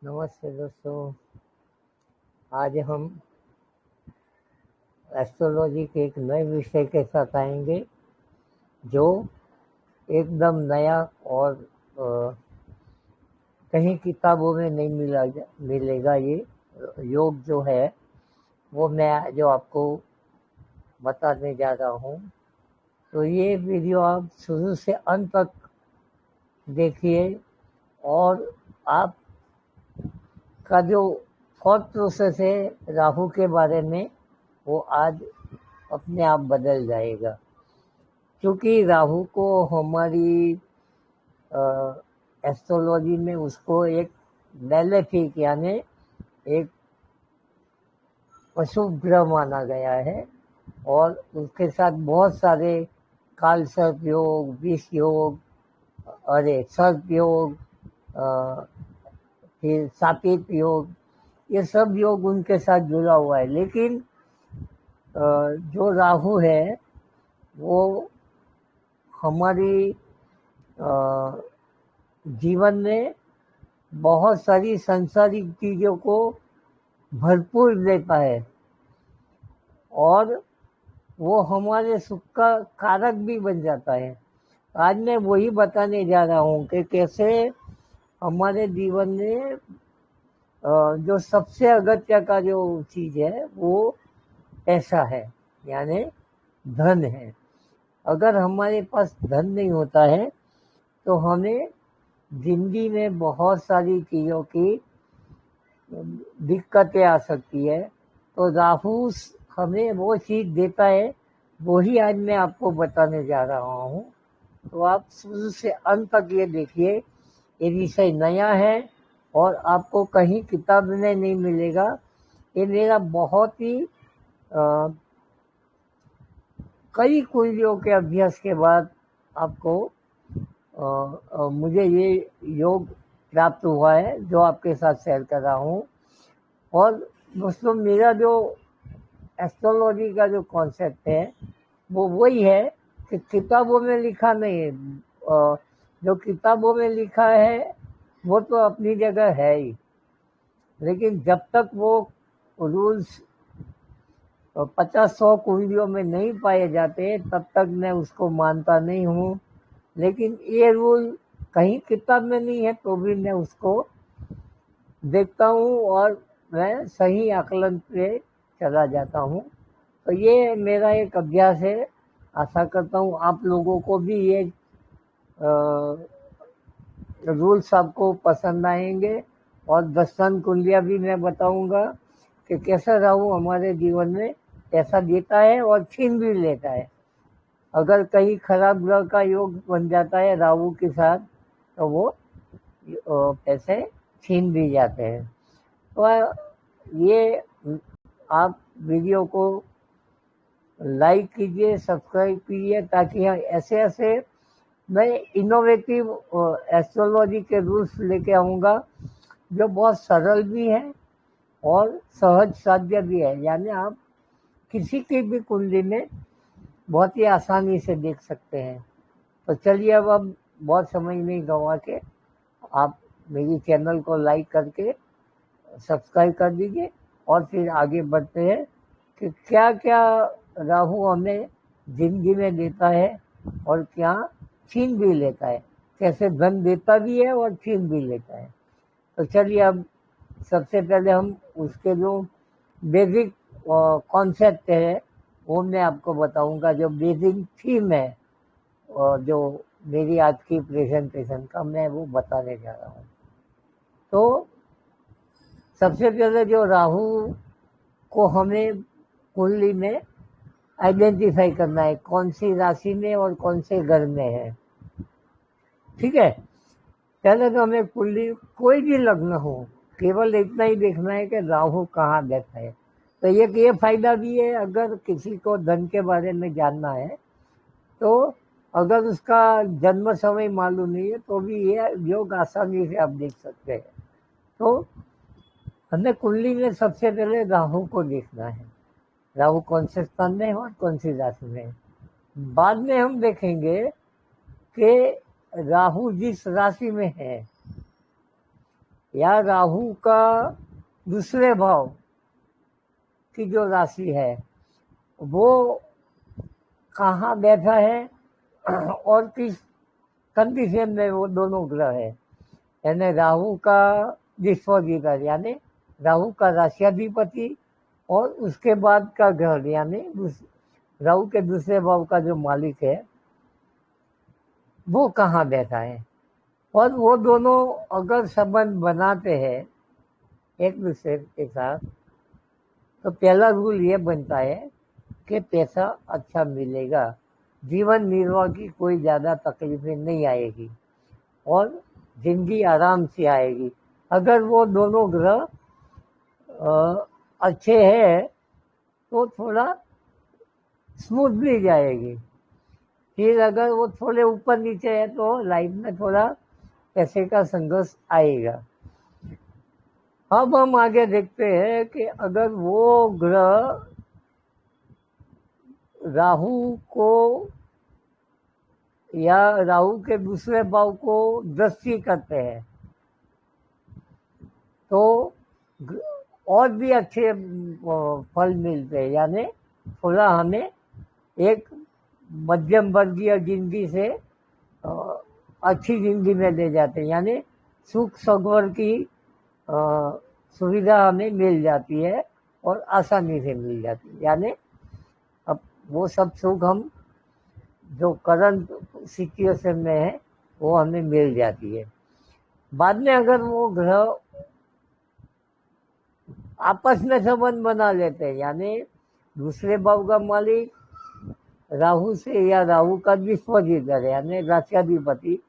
नमस्ते दोस्तों। आज हम एस्ट्रोलॉजी के एक नए विषय के साथ आएंगे जो एकदम नया और कहीं किताबों में नहीं मिलेगा। ये योग जो है वो मैं जो आपको बताने जा रहा हूँ। तो ये वीडियो आप शुरू से अंत तक देखिए और आप का जो थॉट प्रोसेस है राहु के बारे में वो आज अपने आप बदल जाएगा, क्योंकि राहु को हमारी एस्ट्रोलॉजी में उसको एक मैलेफिक यानी एक अशुभ ग्रह माना गया है और उसके साथ बहुत सारे काल सर्प योग, विष योग, अरे सर्प योग, फिर सापेत योग, ये सब योग उनके साथ जुड़ा हुआ है। लेकिन जो राहु है वो हमारी जीवन में बहुत सारी सांसारिक चीज़ों को भरपूर देता है और वो हमारे सुख का कारक भी बन जाता है। आज मैं वही बताने जा रहा हूँ कि कैसे हमारे जीवन में जो सबसे अगत्य का जो चीज़ है वो पैसा है, यानी धन है। अगर हमारे पास धन नहीं होता है तो हमें जिंदगी में बहुत सारी चीज़ों की दिक्कतें आ सकती है। तो राहु हमें वो चीज़ देता है, वही आज मैं आपको बताने जा रहा हूँ। तो आप शुरू से अंत तक ये देखिए। ये विषय नया है और आपको कहीं किताब में नहीं मिलेगा। ये मेरा बहुत ही कई कुंजियों के अभ्यास के बाद आपको मुझे ये योग प्राप्त हुआ है जो आपके साथ शेयर कर रहा हूँ। और दोस्तों, मेरा जो एस्ट्रोलॉजी का जो कॉन्सेप्ट है वो वही है कि किताबों में लिखा नहीं है। जो किताबों में लिखा है वो तो अपनी जगह है ही, लेकिन जब तक वो रूल्स 50-100 कुंजियों में नहीं पाए जाते तब तक मैं उसको मानता नहीं हूँ। लेकिन ये रूल कहीं किताब में नहीं है तो भी मैं उसको देखता हूँ और मैं सही आकलन पे चला जाता हूँ। तो ये मेरा एक अभ्यास है। आशा करता हूँ आप लोगों को भी ये रूल्स आपको पसंद आएंगे। और दर्शन कुंडलियाँ भी मैं बताऊंगा कि कैसा राहु हमारे जीवन में पैसा देता है और छीन भी लेता है। अगर कहीं खराब ग्रह का योग बन जाता है राहु के साथ तो वो पैसे छीन भी जाते हैं। तो ये आप वीडियो को लाइक कीजिए, सब्सक्राइब कीजिए, ताकि ऐसे ऐसे मैं इनोवेटिव एस्ट्रोलॉजी के रूल्स लेके आऊँगा जो बहुत सरल भी है और सहज साध्य भी है। यानी आप किसी की भी कुंडली में बहुत ही आसानी से देख सकते हैं। तो चलिए अब बहुत समय नहीं गंवा के आप मेरी चैनल को लाइक करके सब्सक्राइब कर दीजिए और फिर आगे बढ़ते हैं कि क्या क्या राहु हमें जिंदगी में देता है और क्या छीन भी लेता है, कैसे धन देता भी है और छीन भी लेता है। तो चलिए अब सबसे पहले हम उसके जो बेसिक कॉन्सेप्ट है वो मैं आपको बताऊंगा, जो बेसिक थीम है और जो मेरी आज की प्रेजेंटेशन का मैं वो बताने जा रहा हूँ। तो सबसे पहले जो राहु को हमें कुंडली में आइडेंटिफाई करना है कौन सी राशि में और कौन से घर में है। ठीक है, पहले तो हमें कुंडली कोई भी लग्न हो, केवल इतना ही देखना है कि राहु कहाँ बैठा है। तो ये फायदा भी है, अगर किसी को धन के बारे में जानना है तो अगर उसका जन्म समय मालूम नहीं है तो भी ये योग आसानी से आप देख सकते हैं। तो हमें कुंडली में सबसे पहले राहु को देखना है, राहु कौन से स्थान में है और कौन सी राशि में है। बाद में हम देखेंगे कि राहु जिस राशि में है या राहु का दूसरे भाव की जो राशि है वो कहाँ बैठा है और किस कंडीशन में वो दोनों ग्रह है, यानी राहु का डिस्पोजिटर यानी राहु का राशियाधिपति और उसके बाद का ग्रह यानी राहु के दूसरे भाव का जो मालिक है वो कहाँ बैठा है। और वो दोनों अगर संबंध बनाते हैं एक दूसरे के साथ तो पहला रूल ये बनता है कि पैसा अच्छा मिलेगा, जीवन निर्वाह की कोई ज़्यादा तकलीफें नहीं आएगी और जिंदगी आराम से आएगी। अगर वो दोनों ग्रह अच्छे हैं तो थोड़ा स्मूथली जाएगी। फिर अगर वो थोड़े ऊपर नीचे है तो लाइफ में थोड़ा पैसे का संघर्ष आएगा। अब हम आगे देखते हैं कि अगर वो ग्रह राहु को या राहु के दूसरे भाव को दृष्टि करते हैं तो और भी अच्छे फल मिलते हैं, यानी थोड़ा हमें एक मध्यम वर्गीय जिंदगी से अच्छी जिंदगी में ले जाते हैं, यानी सुख सगवड़ की सुविधा हमें मिल जाती है और आसानी से मिल जाती है। यानी अब वो सब सुख हम जो करंट सिचुएशन में है वो हमें मिल जाती है। बाद में अगर वो ग्रह आपस में संबंध बना लेते हैं, यानी दूसरे भाव का मालिक राहु से या राहु का डिस्पोजिटर यानी राशियाधिपति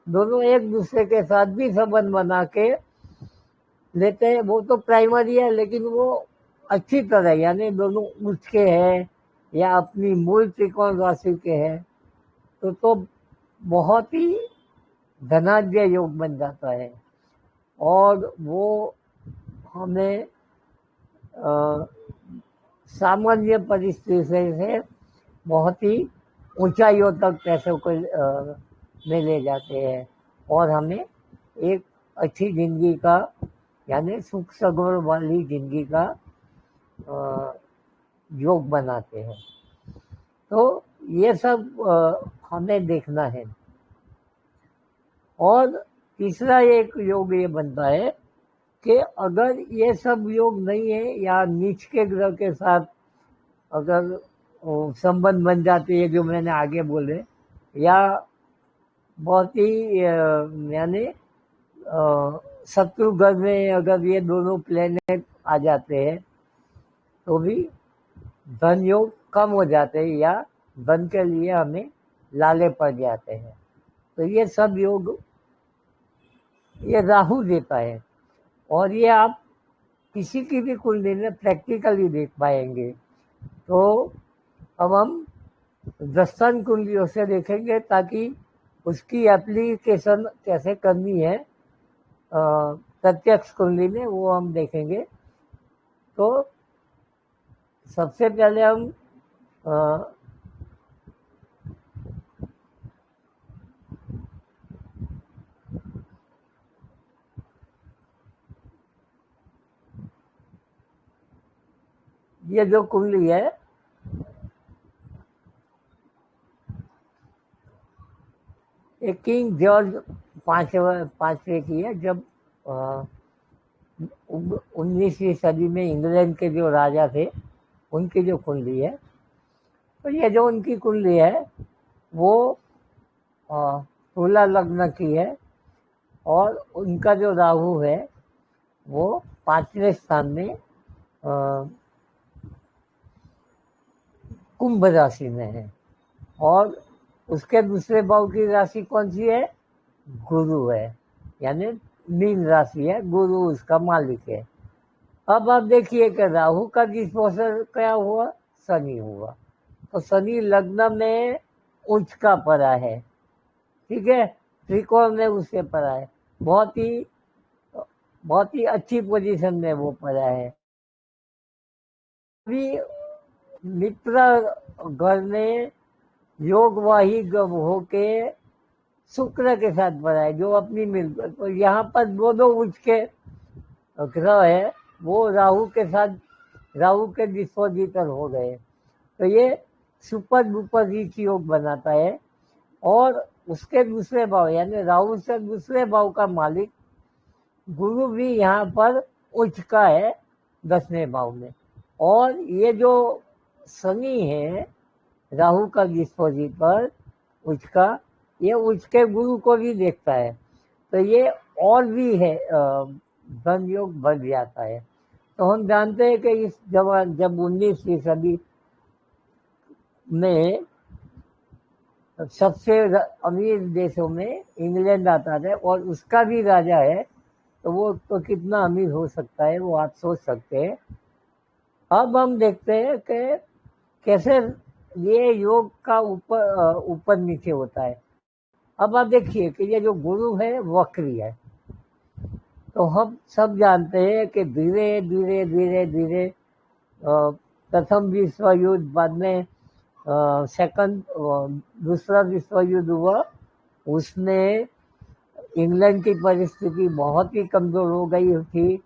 दोनों एक दूसरे के साथ भी संबंध बना के लेते हैं। वो तो प्राइमरी है लेकिन वो अच्छी तरह यानी दोनों उच्च के हैं या अपनी मूल त्रिकोण राशि के हैं तो बहुत ही धनाढ्य योग बन जाता है और वो हमें सामान्य परिस्थिति से बहुत ही ऊंचाइयों तक पैसों को में ले जाते हैं और हमें एक अच्छी जिंदगी का यानी सुख सगवड़ वाली जिंदगी का योग बनाते हैं। तो ये सब हमें देखना है। और तीसरा एक योग ये बनता है कि अगर ये सब योग नहीं है या नीच के ग्रह के साथ अगर संबंध बन जाते हैं जो मैंने आगे बोले, या बहुत ही यानी शत्रु ग्रह में अगर ये दोनों प्लेनेट आ जाते हैं तो भी धन योग कम हो जाते हैं या धन के लिए हमें लाले पड़ जाते हैं। तो ये सब योग ये राहु देता है और ये आप किसी की भी कुंडली में प्रैक्टिकली देख पाएंगे। तो अब हम दस्तन कुंडलियों से देखेंगे ताकि उसकी एप्लीकेशन कैसे करनी है प्रत्यक्ष कुंडली में वो हम देखेंगे। तो सबसे पहले हम ये जो कुंडली है एक किंग जॉर्ज पांचवे की है। जब 19वीं सदी में इंग्लैंड के जो राजा थे उनकी जो कुंडली है, तो ये जो उनकी कुंडली है वो तुला लग्न की है और उनका जो राहु है वो 5वें स्थान में कुंभ राशि में है और उसके दूसरे भाव की राशि कौन सी है? गुरु है, यानी मीन राशि है, गुरु उसका मालिक है। अब आप देखिए कि राहु का डिस्पोजर क्या हुआ? शनि हुआ। तो शनि लग्न में उच्च का पड़ा है, ठीक है, त्रिकोण में उससे पड़ा है, बहुत ही अच्छी पोजीशन में वो पड़ा है। अभी मित्र घर में योगवाही होके शुक्र के साथ पड़ा है जो अपनी मिल, तो यहाँ पर दोनों उच्च के ग्रह है वो राहु के साथ, राहु के डिस्पोजिटर हो गए, तो ये सुपर डुपर रीच योग बनाता है। और उसके दूसरे भाव यानी राहु से दूसरे भाव का मालिक गुरु भी यहाँ पर उच्च का है 10वें भाव में। और ये जो शनि है राहु का डिस्पोजिटर उच्च का, ये उच्च के गुरु को भी देखता है, तो ये और भी है धन योग बढ़ जाता है। तो हम जानते हैं कि इस जब 19वीं सदी में सबसे अमीर देशों में इंग्लैंड आता है और उसका भी राजा है, तो वो तो कितना अमीर हो सकता है वो आप सोच सकते हैं। अब हम देखते हैं कि कैसे ये योग का ऊपर नीचे होता है। अब आप देखिए कि ये जो गुरु है वक्री है, तो हम सब जानते हैं कि धीरे धीरे धीरे धीरे प्रथम विश्व युद्ध, बाद में दूसरा विश्व युद्ध हुआ, उसमें इंग्लैंड की परिस्थिति बहुत ही कमजोर हो गई थी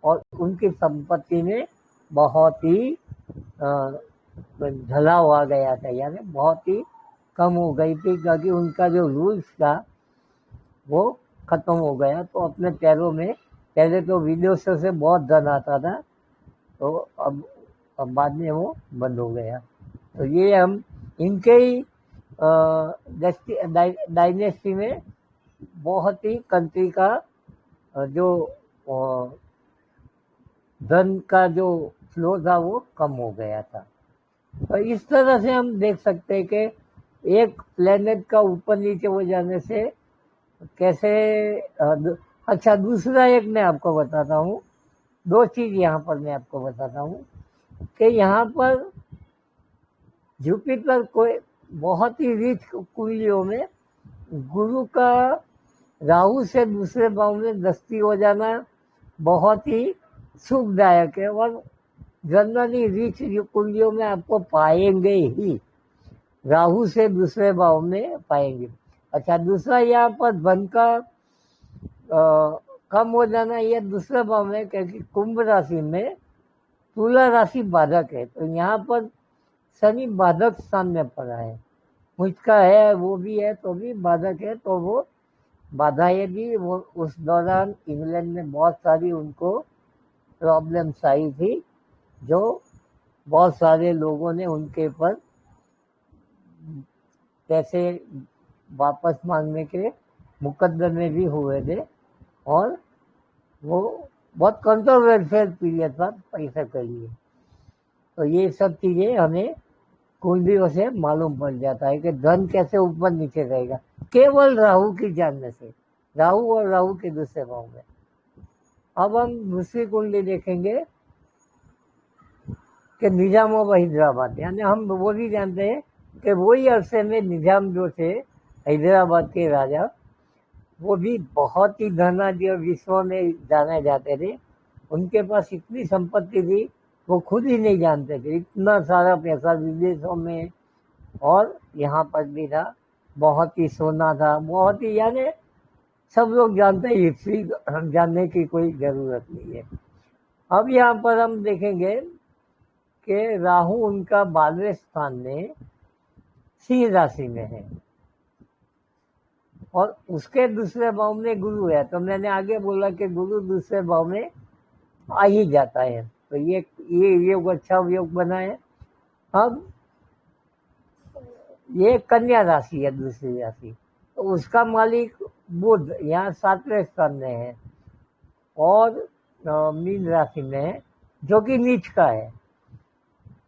और उनकी संपत्ति में बहुत ही ढलाव आ गया था, यानी बहुत ही कम हो गई थी, क्योंकि उनका जो रूल्स था वो खत्म हो गया। तो अपने पैरों में पहले तो विदेशों से बहुत धन आता था, तो अब बाद में वो बंद हो गया। तो ये हम इनके ही डायनेस्टी में बहुत ही कंट्री का जो धन का जो फ्लो था वो कम हो गया था। तो इस तरह से हम देख सकते हैं कि एक प्लेनेट का ऊपर नीचे हो जाने से कैसे अच्छा, दूसरा एक मैं आपको बताता हूँ, दो चीज यहाँ पर मैं आपको बताता हूँ कि यहाँ पर जुपिटर को बहुत ही रिच कुंडलियों में गुरु का राहु से दूसरे भाव में दस्ती हो जाना बहुत ही सुखदायक है, और जनरली रिच कुंडलियों में आपको पाएंगे ही, राहु से दूसरे भाव में पाएंगे। अच्छा, दूसरा यहाँ पर धन का कम हो जाना यह दूसरे भाव में, क्योंकि कुंभ राशि में तुला राशि बाधक है, तो यहाँ पर शनि बाधक स्थान में पड़ा है, मुझका है वो भी है तो भी बाधक है, तो वो बाधाएं भी वो उस दौरान इंग्लैंड में बहुत सारी उनको प्रॉब्लम्स आई थी, जो बहुत सारे लोगों ने उनके ऊपर पैसे वापस मांगने के मुकदमे भी हुए थे, और वो बहुत कंट्रोवर्शियल पीरियड था पैसा के लिए। तो ये सब चीजें हमें कुंडलियों से मालूम पड़ जाता है कि धन कैसे ऊपर नीचे रहेगा केवल राहु की जानने से, राहु और राहु के दूसरे भाव में। अब हम दूसरी कुंडली देखेंगे कि निजाम ऑफ हैदराबाद, यानी हम वो भी जानते हैं कि वही अरसे में निजाम जो थे हैदराबाद के राजा, वो भी बहुत ही धनाढ्य और विश्व में जाने जाते थे। उनके पास इतनी संपत्ति थी वो खुद ही नहीं जानते थे, इतना सारा पैसा विदेशों में और यहाँ पर भी था, बहुत ही सोना था, बहुत ही, यानी सब लोग जानते हैं, हिस्ट्री जानने की कोई जरूरत नहीं है। अब यहाँ पर हम देखेंगे कि राहु उनका 12वें स्थान में सिंह राशि में है और उसके दूसरे भाव में गुरु है, तो मैंने आगे बोला कि गुरु दूसरे भाव में आ ही जाता है, तो ये योग अच्छा योग बना है। अब ये कन्या राशि है दूसरी राशि, तो उसका मालिक बुध यहाँ 7वें स्थान में है और मीन राशि में है जो कि नीच का है,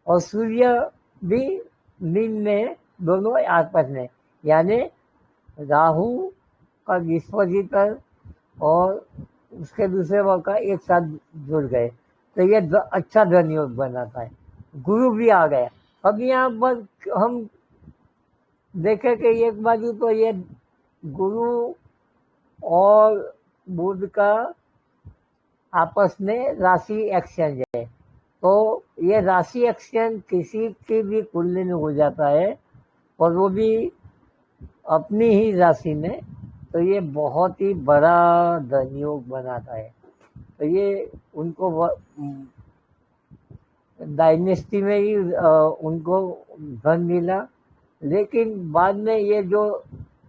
और सूर्य भी मीन में, दोनों आपस में, यानी राहु का डिस्पोजिटर और उसके दूसरे भाव का एक साथ जुड़ गए, तो ये अच्छा धन योग बनाता है। गुरु भी आ गया। अब यहाँ पर हम देखें कि एक बाजू तो ये गुरु और बुध का आपस में राशि एक्सचेंज है, तो ये राशि एक्सचेंज किसी की भी कुंडली में हो जाता है और वो भी अपनी ही राशि में, तो ये बहुत ही बड़ा धन योग बनाता है। तो ये उनको डायनेस्टी में ही उनको धन मिला। लेकिन बाद में ये जो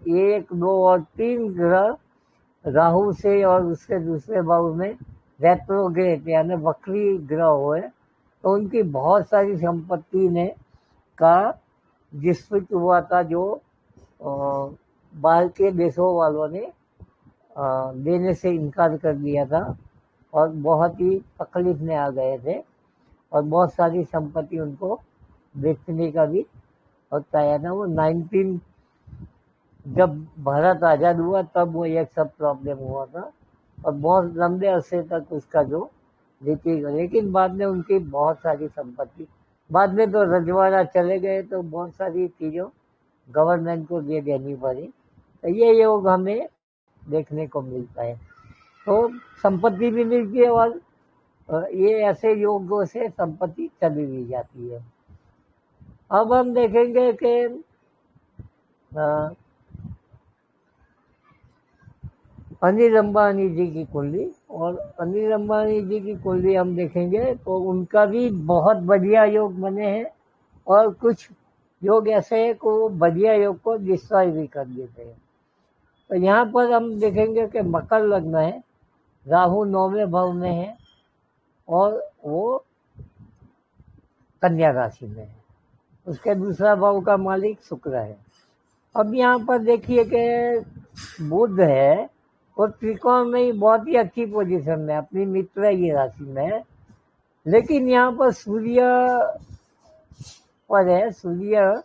1, 2 और 3 ग्रह राहु से और उसके दूसरे भाव में रेट्रोग्रेड यानी वक्री ग्रह हुए, तो उनकी बहुत सारी संपत्ति ने का डिस्प्यूट हुआ था, जो बाहर के देशों वालों ने देने से इनकार कर दिया था और बहुत ही तकलीफ में आ गए थे और बहुत सारी संपत्ति उनको बेचने का भी होता है ना। वो 19 जब भारत आज़ाद हुआ तब वो एक सब प्रॉब्लम हुआ था और बहुत लंबे अरसे तक उसका जो रीति, लेकिन बाद में उनकी बहुत सारी संपत्ति, बाद में तो रजवाड़ा चले गए तो बहुत सारी चीज़ों गवर्नमेंट को दे देनी पड़ी। तो ये योग हमें देखने को मिलता है। तो संपत्ति भी मिलती है और ये ऐसे योगों से संपत्ति चली भी जाती है। अब हम देखेंगे कि अनिल अंबानी जी की कुंडली, और अनिल अंबानी जी की कुंडली हम देखेंगे तो उनका भी बहुत बढ़िया योग बने हैं और कुछ योग ऐसे हैं कि वो बढ़िया योग को डिस्ट्रॉय भी कर देते हैं। तो यहाँ पर हम देखेंगे कि मकर लग्न है, राहु 9वें भाव में है और वो कन्या राशि में है, उसके दूसरा भाव का मालिक शुक्र है। अब यहाँ पर देखिए कि बुध है और त्रिकोण में ही बहुत ही अच्छी पोजीशन में अपनी मित्र की राशि में है, लेकिन यहाँ पर सूर्य पर है, सूर्य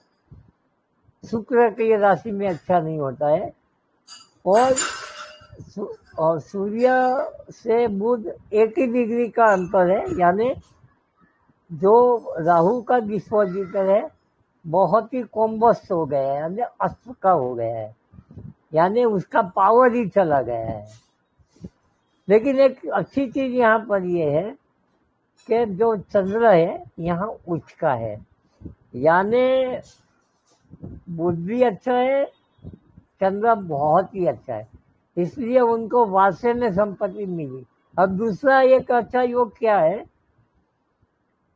शुक्र की राशि में अच्छा नहीं होता है और सूर्य से बुध 1 ही डिग्री का अंतर है, यानी जो राहु का डिस्पोजिटर है बहुत ही कॉम्बस्ट हो गया है, यानी अस्त का हो गया है, यानी उसका पावर ही चला गया है। लेकिन एक अच्छी चीज यहाँ पर ये है कि जो चंद्र है यहाँ उच्च का है, यानी बुध भी अच्छा है, चंद्र बहुत ही अच्छा है, इसलिए उनको वासे में संपत्ति मिली। अब दूसरा एक अच्छा योग क्या है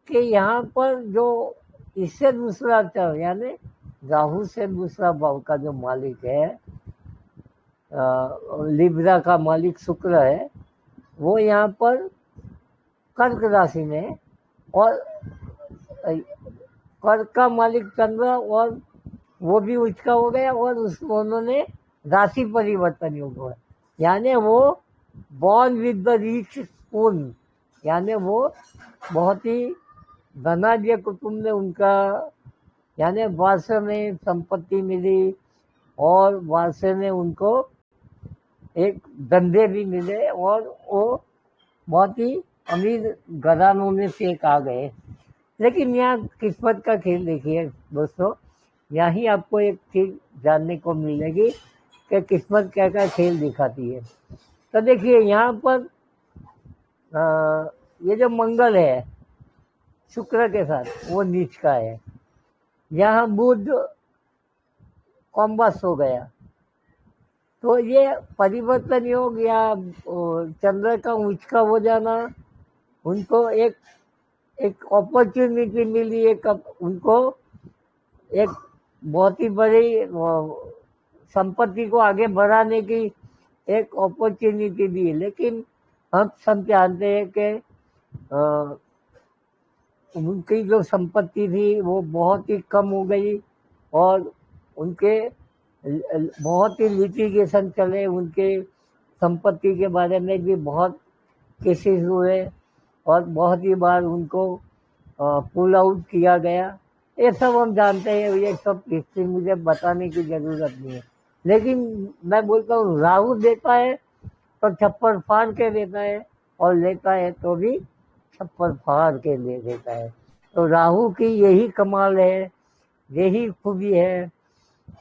कि यहाँ पर जो इससे दूसरा अच्छा यानी राहु से दूसरा भाव का जो मालिक है, लिब्रा का मालिक शुक्र है, वो यहाँ पर कर्क राशि में और कर्क का मालिक चंद्र और वो भी उच्च का हो गया और उन्होंने राशि परिवर्तन योग हुआ, यानी वो born with the rich spoon, यानी वो बहुत ही धनाढ्य कुटुंब में उनका यानी वारसे में संपत्ति मिली और वारसे में उनको एक धंधे भी मिले और वो बहुत ही अमीर घरानों में से एक आ गए। लेकिन यहाँ किस्मत का खेल देखिए दोस्तों, यहाँ ही आपको एक चीज जानने को मिलेगी कि किस्मत क्या क्या खेल दिखाती है। तो देखिए यहाँ पर ये जो मंगल है शुक्र के साथ वो नीच का है, यहाँ बुध कॉम्बस हो गया, तो ये परिवर्तन योग या चंद्र का उच्च का हो जाना, उनको एक अपॉर्चुनिटी मिली, एक उनको एक बहुत ही बड़ी संपत्ति को आगे बढ़ाने की एक अपॉर्चुनिटी दी। लेकिन हम सब जानते हैं कि उनकी जो संपत्ति थी वो बहुत ही कम हो गई और उनके बहुत ही लिटिगेशन चले, उनके संपत्ति के बारे में भी बहुत केसेस हुए और बहुत ही बार उनको पुल आउट किया गया। ये सब हम जानते हैं, ये सब हिस्ट्री मुझे बताने की जरूरत नहीं है। लेकिन मैं बोलता हूँ राहु देता है तो छप्पर फाड़ के देता है और लेता है तो भी छप्पर फाड़ के ले देता है। तो राहु की यही कमाल है, यही खूबी है।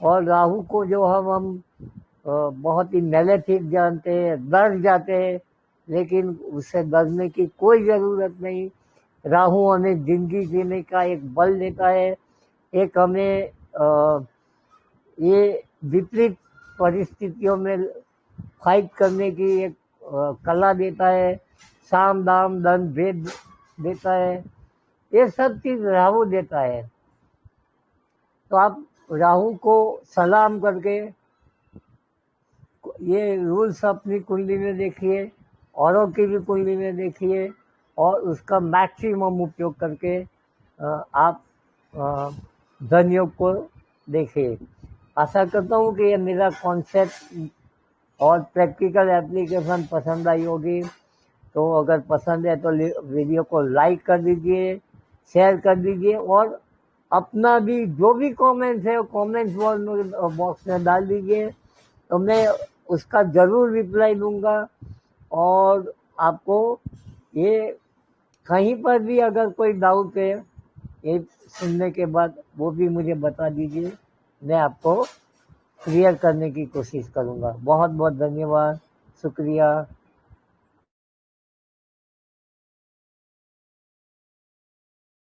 और राहु को जो हम बहुत ही नेगेटिव जानते हैं, डर जाते हैं, लेकिन उससे डरने की कोई ज़रूरत नहीं। राहु हमें जिंदगी जीने का एक बल देता है, एक हमें ये विपरीत परिस्थितियों में फाइट करने की एक कला देता है, साम दाम दंड भेद देता है, ये सब चीज राहु देता है। तो आप राहु को सलाम करके ये रूल्स अपनी कुंडली में देखिए, औरों की भी कुंडली में देखिए, और उसका मैक्सिमम उपयोग करके आप धन योग को देखिए। आशा करता हूँ कि ये मेरा कॉन्सेप्ट और प्रैक्टिकल एप्लीकेशन पसंद आई होगी। तो अगर पसंद है तो वीडियो को लाइक कर दीजिए, शेयर कर दीजिए, और अपना भी जो भी कमेंट्स है कमेंट्स बॉक्स में डाल दीजिए, तो मैं उसका जरूर रिप्लाई दूंगा। और आपको ये कहीं पर भी अगर कोई डाउट है ये सुनने के बाद, वो भी मुझे बता दीजिए, मैं आपको क्लियर करने की कोशिश करूंगा। बहुत बहुत धन्यवाद, शुक्रिया।